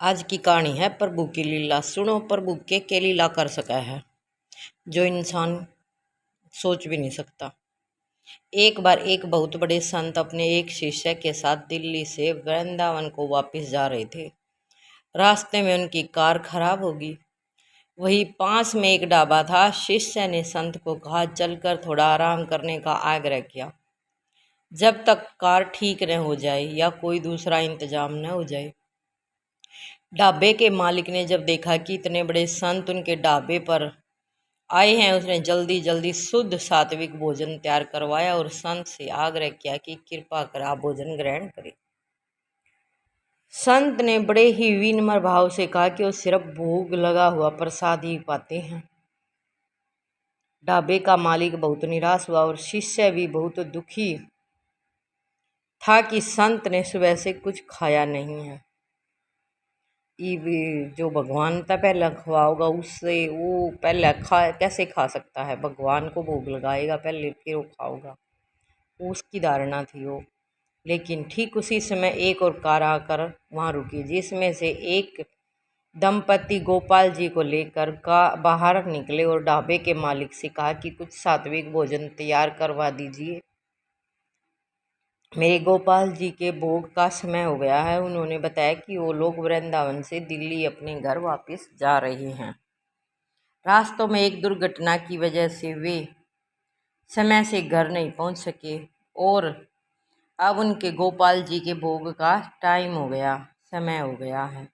आज की कहानी है प्रभु की लीला। सुनो प्रभु के लीला कर सका है जो इंसान सोच भी नहीं सकता। एक बार एक बहुत बड़े संत अपने एक शिष्य के साथ दिल्ली से वृंदावन को वापस जा रहे थे। रास्ते में उनकी कार खराब होगी। वही पास में एक ढाबा था। शिष्य ने संत को कहा चलकर थोड़ा आराम करने का आग्रह किया जब तक कार ठीक न हो जाए या कोई दूसरा इंतजाम न हो जाए। ढाबे के मालिक ने जब देखा कि इतने बड़े संत उनके ढाबे पर आए हैं, उसने जल्दी जल्दी शुद्ध सात्विक भोजन तैयार करवाया और संत से आग्रह किया कि कृपा कर आप भोजन ग्रहण करें। संत ने बड़े ही विनम्र भाव से कहा कि वो सिर्फ भोग लगा हुआ प्रसाद ही पाते हैं। ढाबे का मालिक बहुत निराश हुआ और शिष्य भी बहुत दुखी था कि संत ने सुबह से कुछ खाया नहीं है। जो भगवान था पहले खवाओगा, उससे वो पहले कैसे खा सकता है? भगवान को भोग लगाएगा पहले फिर वो खाओगा, उसकी धारणा थी वो। लेकिन ठीक उसी समय एक और कार आकर वहाँ रुकी, जिसमें से एक दंपति गोपाल जी को लेकर बाहर निकले और ढाबे के मालिक से कहा कि कुछ सात्विक भोजन तैयार करवा दीजिए, मेरे गोपाल जी के भोग का समय हो गया है। उन्होंने बताया कि वो लोग वृंदावन से दिल्ली अपने घर वापस जा रहे हैं। रास्तों में एक दुर्घटना की वजह से वे समय से घर नहीं पहुंच सके और अब उनके गोपाल जी के भोग का टाइम हो गया, समय हो गया है।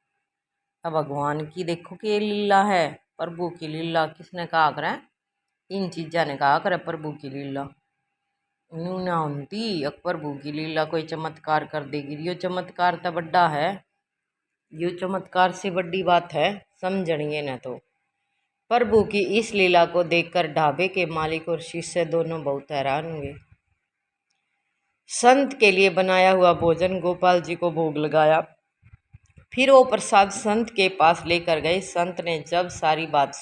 अब भगवान की देखो कि लीला है, प्रभु की लीला। किसने कहा करे? इन चीज़ों ने कहा करे प्रभु की लीला। यूं ना होती प्रभु की लीला कोई चमत्कार कर देगी। यो चमत्कार तो बड़ा है, यो चमत्कार से बड़ी बात है समझिए न। तो प्रभु की इस लीला को देखकर ढाबे के मालिक और शिष्य दोनों बहुत हैरान हुए। संत के लिए बनाया हुआ भोजन गोपाल जी को भोग लगाया, फिर वो प्रसाद संत के पास लेकर गए। संत ने जब सारी बात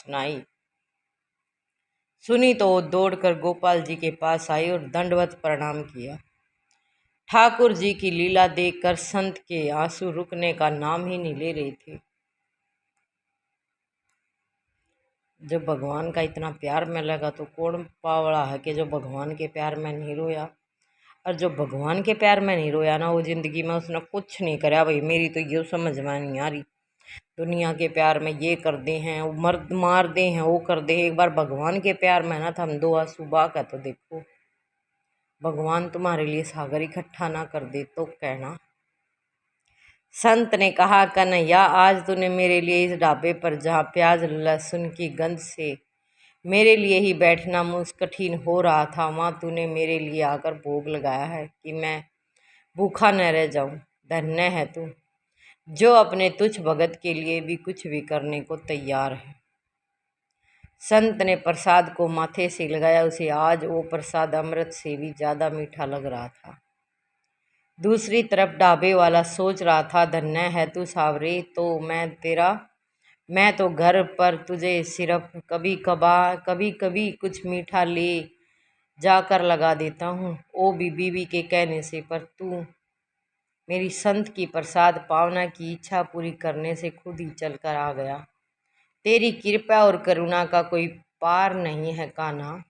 सुनी तो वो दौड़कर गोपाल जी के पास आई और दंडवत प्रणाम किया। ठाकुर जी की लीला देखकर संत के आंसू रुकने का नाम ही नहीं ले रहे थे। जब भगवान का इतना प्यार में लगा तो कौन पावड़ा है कि जो भगवान के प्यार में नहीं रोया। और जो भगवान के प्यार में नहीं रोया ना, वो जिंदगी में उसने कुछ नहीं करा। भाई मेरी तो ये समझ में नहीं आ रही, दुनिया के प्यार में ये कर दे हैं, वो मर्द मार दे हैं, वो कर दे। एक बार भगवान के प्यार में ना तो हम दो आंसू बहा का तो देखो, भगवान तुम्हारे लिए सागर इकट्ठा ना कर दे तो कहना। संत ने कहा कन्हैया, आज तूने मेरे लिए इस ढाबे पर जहाँ प्याज लहसुन की गंध से मेरे लिए ही बैठना मुझ कठिन हो रहा था, वहाँ तूने मेरे लिए आकर भोग लगाया है कि मैं भूखा न रह जाऊं। धन्य है तू जो अपने तुच्छ भगत के लिए भी कुछ भी करने को तैयार है। संत ने प्रसाद को माथे से लगाया। उसे आज वो प्रसाद अमृत से भी ज़्यादा मीठा लग रहा था। दूसरी तरफ ढाबे वाला सोच रहा था, धन्य है तू सावरे, तो मैं तो घर पर तुझे सिर्फ कभी कभी कुछ मीठा ले जाकर लगा देता हूँ, वो भी बीवी के कहने से। पर तू मेरी संत की प्रसाद पावना की इच्छा पूरी करने से खुद ही चलकर आ गया। तेरी कृपा और करुणा का कोई पार नहीं है कान्हा।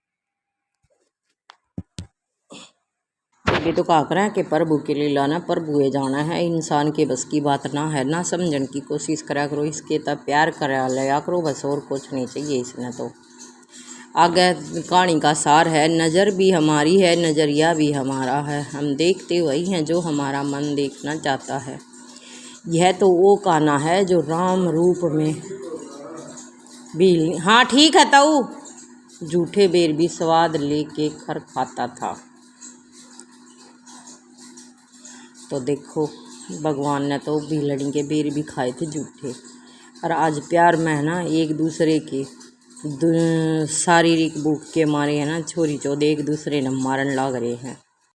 ये तो कहा करें कि प्रभु की लीला ना प्रभु ये जाना है, इंसान के बस की बात ना है। ना समझने की कोशिश करा करो, इसके तब प्यार करा लिया करो, बस और कुछ नहीं चाहिए इसने। तो आगे कहानी का सार है, नज़र भी हमारी है, नज़रिया भी हमारा है, हम देखते वही हैं जो हमारा मन देखना चाहता है। यह तो वो कान्हा है जो राम रूप में भी, हाँ ठीक है ताऊ, झूठे बेर भी स्वाद लेके खर खाता था। तो देखो भगवान ने तो भीलड़ी के बेर भी खाए थे झूठे। और आज प्यार में है ना एक दूसरे के शारीरिक भूख के मारे है ना छोरी चौधरी एक दूसरे ने मारन लाग रहे हैं।